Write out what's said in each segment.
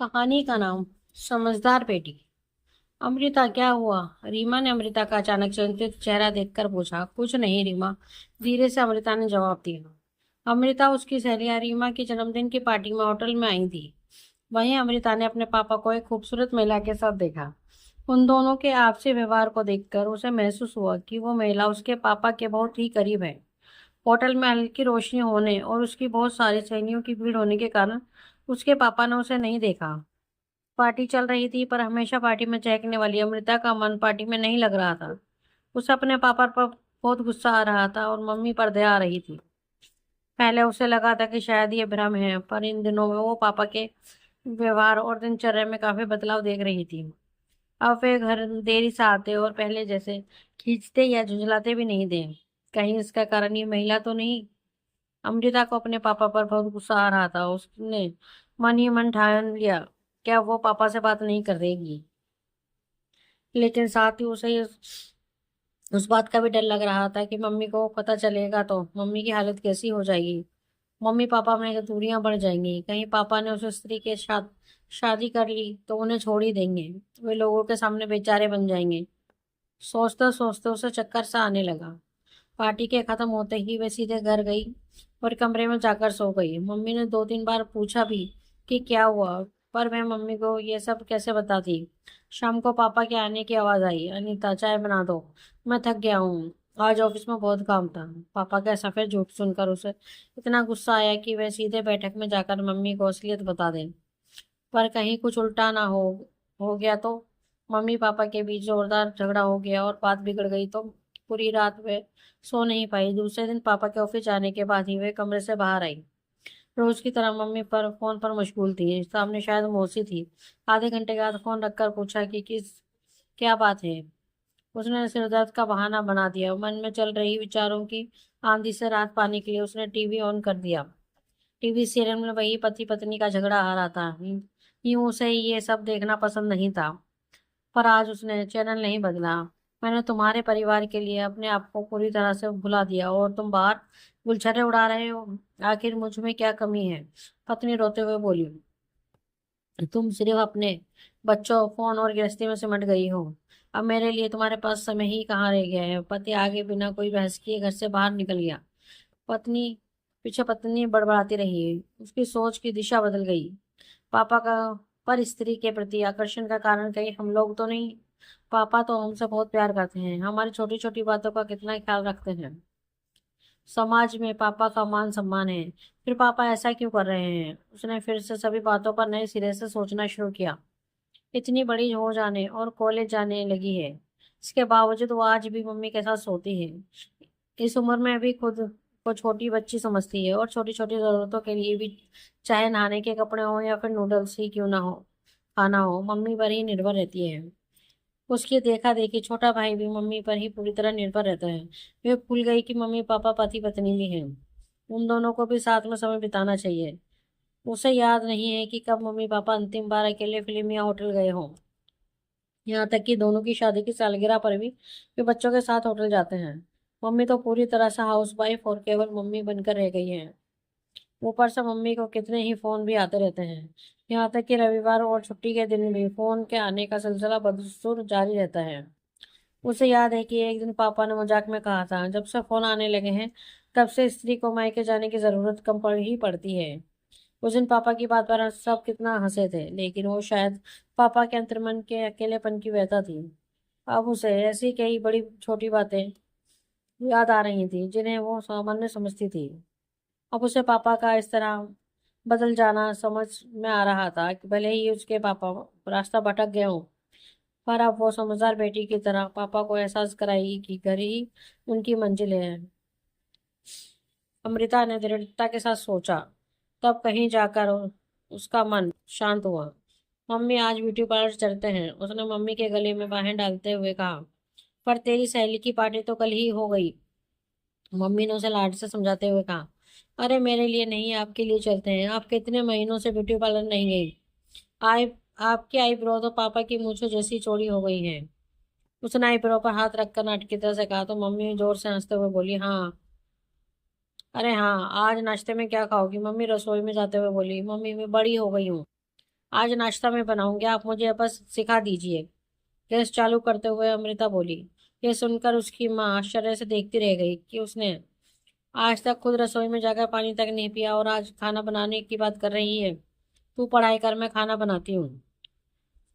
कहानी का नाम समझदार बेटी। अमृता, क्या हुआ? रीमा ने अमृता का अचानक चिंतित चेहरा देखकर पूछा। कुछ नहीं रीमा, धीरे से अमृता ने जवाब दिया। अमृता उसकी सहेलियां रीमा की जन्मदिन की पार्टी में होटल में आई थी। वहीं अमृता ने अपने पापा को एक खूबसूरत महिला के साथ देखा। उन दोनों के आपसी व्यवहार को देखकर उसे महसूस हुआ कि वो महिला उसके पापा के बहुत ही करीब है। होटल में हल्की रोशनी होने और उसकी बहुत सारी सहेलियों की भीड़ होने के कारण उसके पापा ने उसे नहीं देखा। पार्टी चल रही थी, पर हमेशा पार्टी में चहकने वाली अमृता का मन पार्टी में नहीं लग रहा था। उसे अपने पापा पर बहुत गुस्सा आ रहा था और मम्मी पर दया आ रही थी। पहले उसे लगा था कि शायद ये भ्रम है, पर इन दिनों में वो पापा के व्यवहार और दिनचर्या में काफी बदलाव देख रही थी। अब वे घर देरी से आते और पहले जैसे खींचते या झुंझलाते भी नहीं थे। कहीं इसका कारण ये महिला तो नहीं? अमृता को अपने पापा पर बहुत गुस्सा आ रहा था। उसने मन ही मन ठान लिया, क्या वो पापा से बात नहीं करेगी। लेकिन साथ ही उसे उस बात का भी डर लग रहा था कि मम्मी को पता चलेगा तो मम्मी की हालत कैसी हो जाएगी। मम्मी पापा में दूरियां बढ़ जाएंगी। कहीं पापा ने उस स्त्री के साथ शादी कर ली तो उन्हें छोड़ ही देंगे। वे लोगों के सामने बेचारे बन जाएंगे। सोचते सोचते उसे चक्कर सा आने लगा। पार्टी के खत्म होते ही वे सीधे घर गई और कमरे में जाकर सो गई। मम्मी ने दो तीन बार पूछा भी कि क्या हुआ, पर वह मम्मी को ये सब कैसे बताती। शाम को पापा के आने की आवाज आई, अनीता चाय बना दो, मैं थक गया हूँ, आज ऑफिस में बहुत काम था। पापा का सफेद झूठ सुनकर उसे इतना गुस्सा आया कि वह सीधे बैठक में जाकर मम्मी को असलियत बता दे। पर कहीं कुछ उल्टा ना हो गया तो मम्मी पापा के बीच जोरदार झगड़ा हो गया और बात बिगड़ गई तो पूरी रात वे सो नहीं पाई। दूसरे दिन पापा के ऑफिस जाने के बाद ही वे कमरे से बाहर आई। रोज की तरह मम्मी पर फोन पर मशगूल थी। सामने शायद मौसी थी। आधे घंटे के बाद फोन रखकर पूछा कि क्या बात है। उसने सिर दर्द का बहाना बना दिया। मन में चल रही विचारों की आंधी से राहत पाने के लिए उसने टीवी ऑन कर दिया। टीवी सीरियल में वही पति पत्नी का झगड़ा आ रहा था। यूं उसे ये सब देखना पसंद नहीं था, पर आज उसने चैनल नहीं बदला। मैंने तुम्हारे परिवार के लिए अपने आप को पूरी तरह से भुला दिया और तुम बाहर गुलछर्रे उड़ा रहे हो। आखिर मुझ में क्या कमी है? पत्नी रोते हुए बोली। तुम सिर्फ अपने बच्चों, फोन और गृहस्थी में सिमट गई हो। अब मेरे लिए तुम्हारे पास समय ही कहाँ रह गया है। पति आगे बिना कोई बहस किए घर से बाहर निकल गया। पत्नी पीछे पत्नी बड़बड़ाती रही। उसकी सोच की दिशा बदल गई। पापा का पर स्त्री के प्रति आकर्षण का कारण कहीं हम लोग तो नहीं? पापा तो हमसे बहुत प्यार करते हैं, हमारी छोटी छोटी बातों का कितना ख्याल रखते हैं। समाज में पापा का मान सम्मान है, फिर पापा ऐसा क्यों कर रहे हैं? उसने फिर से सभी बातों पर नए सिरे से सोचना शुरू किया। इतनी बड़ी हो जाने और कॉलेज जाने लगी है, इसके बावजूद वो आज भी मम्मी के साथ सोती है। इस उम्र में अभी खुद को छोटी बच्ची समझती है और छोटी छोटी जरूरतों के लिए भी, चाहे नहाने के कपड़े हो या फिर नूडल्स ही क्यों ना हो, खाना हो, मम्मी पर ही निर्भर रहती है। उसकी देखा देखी छोटा भाई भी मम्मी पर ही पूरी तरह निर्भर रहता है। वे भूल गई कि मम्मी पापा पति पत्नी भी हैं। उन दोनों को भी साथ में समय बिताना चाहिए। उसे याद नहीं है कि कब मम्मी पापा अंतिम बार अकेले फिल्म या होटल गए हों। यहाँ तक कि दोनों की शादी की सालगिरह पर भी वे बच्चों के साथ होटल जाते हैं। मम्मी तो पूरी तरह से हाउस वाइफ और केवल मम्मी बनकर रह गई है। ऊपर से मम्मी को कितने ही फोन भी आते रहते हैं। यहाँ तक कि रविवार और छुट्टी के दिन भी फोन के आने का सिलसिला बदस्तूर जारी रहता है। उसे याद है कि एक दिन पापा ने मजाक में कहा था, जब से फोन आने लगे हैं तब से स्त्री को मायके जाने की जरूरत कम पड़ ही पड़ती है। उस दिन पापा की बात पर सब कितना हंसे थे, लेकिन वो शायद पापा के अंतर्मन के अकेलेपन की व्यथा थी। अब उसे ऐसी कई बड़ी छोटी बातें याद आ रही थी जिन्हें वो सामान्य समझती थी। अब उसे पापा का इस तरह बदल जाना समझ में आ रहा था कि भले ही उसके पापा रास्ता भटक गए हों, पर अब वो समझदार बेटी की तरह पापा को एहसास कराएगी कि घर ही उनकी मंजिल है। अमृता ने दृढ़ता के साथ सोचा। तब कहीं जाकर उसका मन शांत हुआ। मम्मी, आज ब्यूटी पार्लर चलते हैं, उसने मम्मी के गले में बाहें डालते हुए कहा। पर तेरी सहेली की पार्टी तो कल ही हो गई, मम्मी ने उसे लाड से समझाते हुए कहा। अरे मेरे लिए नहीं, आपके लिए चलते हैं। आप कितने महीनों से ब्यूटी पार्लर नहीं गई। आई आपकी आईब्रो तो पापा की मूंछों जैसी चौड़ी हो गई है। उसने आईब्रो पर हाथ रखकर नाटक की तरह से कहा तो मम्मी जोर से हंसते हुए बोली, हाँ। अरे हाँ, आज नाश्ते में क्या खाओगी? मम्मी रसोई में जाते हुए बोली। मम्मी, मैं बड़ी हो गई हूँ, आज नाश्ता मैं बनाऊंगी, आप मुझे बस सिखा दीजिए। गैस चालू करते हुए अमृता बोली। यह सुनकर उसकी माँ आश्चर्य से देखती रह गई कि उसने आज तक खुद रसोई में जाकर पानी तक नहीं पिया और आज खाना बनाने की बात कर रही है। तू पढ़ाई कर, मैं खाना बनाती हूँ।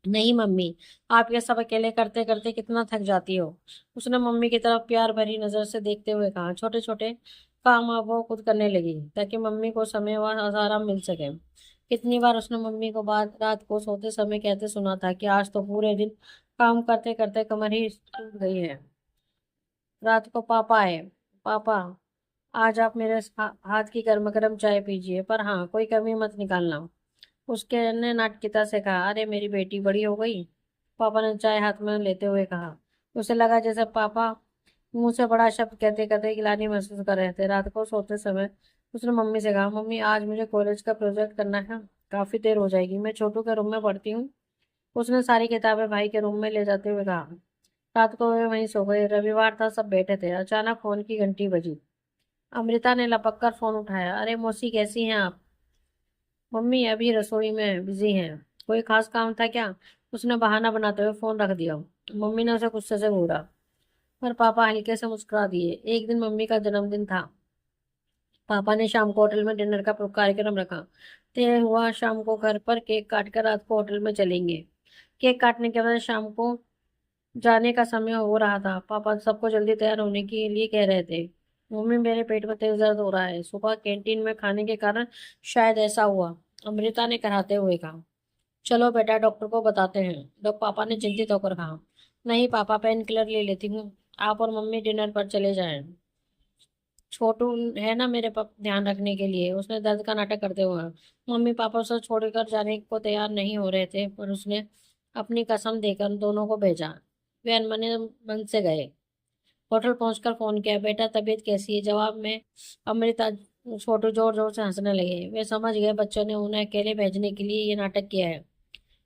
नहीं मम्मी, आप ये सब अकेले करते करते कितना थक जाती हो। उसने मम्मी की तरफ प्यार भरी नजर से देखते हुए कहा। छोटे छोटे काम अब वो खुद करने लगी ताकि मम्मी को समय व आराम मिल सके। कितनी बार उसने मम्मी को बात रात को सोते समय कहते सुना था कि आज तो पूरे दिन काम करते करते कमर ही टूट गई है। रात को पापा आए। पापा, आज आप मेरे हाथ की गर्म गर्म चाय पीजिए, पर हाँ कोई कमी मत निकालना। उसके ने नाटकीयता से कहा। अरे मेरी बेटी बड़ी हो गई, पापा ने चाय हाथ में लेते हुए कहा। उसे लगा जैसे पापा मुंह से बड़ा शब्द कहते कहते गिलानी महसूस कर रहे थे। रात को सोते समय उसने मम्मी से कहा, मम्मी आज मुझे कॉलेज का प्रोजेक्ट करना है, काफी देर हो जाएगी, मैं छोटू के रूम में पढ़ती हूँ। उसने सारी किताबें भाई के रूम में ले जाते हुए कहा। रात को वे वहीं सो गए। रविवार था, सब बैठे थे। अचानक फोन की घंटी बजी। अमृता ने लपक कर फोन उठाया। अरे मौसी, कैसी हैं आप? मम्मी अभी रसोई में बिजी हैं। कोई खास काम था क्या? उसने बहाना बनाते हुए फोन रख दिया। मम्मी ने उसे गुस्से से घूरा, पर पापा हल्के से मुस्कुरा दिए। एक दिन मम्मी का जन्मदिन था। पापा ने शाम को होटल में डिनर का कार्यक्रम रखा। तय हुआ शाम को घर पर केक काट कर रात को होटल में चलेंगे। केक काटने के बाद शाम को जाने का समय हो रहा था। पापा सबको जल्दी तैयार होने के लिए कह रहे थे। मम्मी, मेरे पेट में तेज दर्द हो रहा है, सुबह कैंटीन में खाने के कारण शायद ऐसा हुआ, अमृता ने कराते हुए कहा। चलो बेटा, डॉक्टर को बताते हैं, पापा ने चिंतित होकर कहा। नहीं पापा, पेन किलर ले लेती हूँ, आप और मम्मी डिनर पर चले जाएं। छोटू है ना मेरे पाप ध्यान रखने के लिए, उसने दर्द का नाटक करते हुए कहा। मम्मी पापा उसे छोड़कर जाने को तैयार नहीं हो रहे थे, पर उसने अपनी कसम देकर दोनों को भेजा। वे अनमने मन से गए। होटल पहुंचकर फोन किया। बेटा तबीयत कैसी है? जवाब में अमृता छोटू जोर जोर से हंसने लगे। वे समझ गए बच्चों ने उन्हें अकेले भेजने के लिए ये नाटक किया है।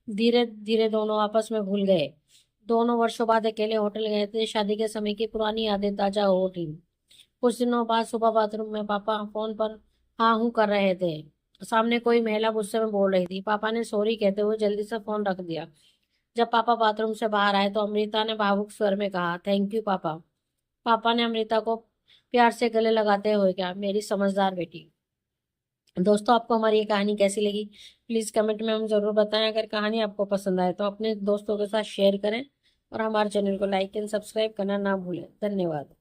धीरे धीरे दोनों आपस में भूल गए। दोनों वर्षों बाद अकेले होटल गए थे। शादी के समय की पुरानी यादें ताजा हो उठी। कुछ दिनों बाद सुबह बाथरूम में पापा फोन पर हाँ हूँ कर रहे थे। सामने कोई महिला गुस्से में बोल रही थी। पापा ने सॉरी कहते हुए जल्दी से फोन रख दिया। जब पापा बाथरूम से बाहर आए तो अमृता ने भावुक स्वर में कहा, थैंक यू पापा। पापा ने अमृता को प्यार से गले लगाते हुए कहा, मेरी समझदार बेटी। दोस्तों, आपको हमारी ये कहानी कैसी लगी? प्लीज कमेंट में हम जरूर बताएं। अगर कहानी आपको पसंद आए तो अपने दोस्तों के साथ शेयर करें और हमारे चैनल को लाइक एंड सब्सक्राइब करना ना भूलें। धन्यवाद।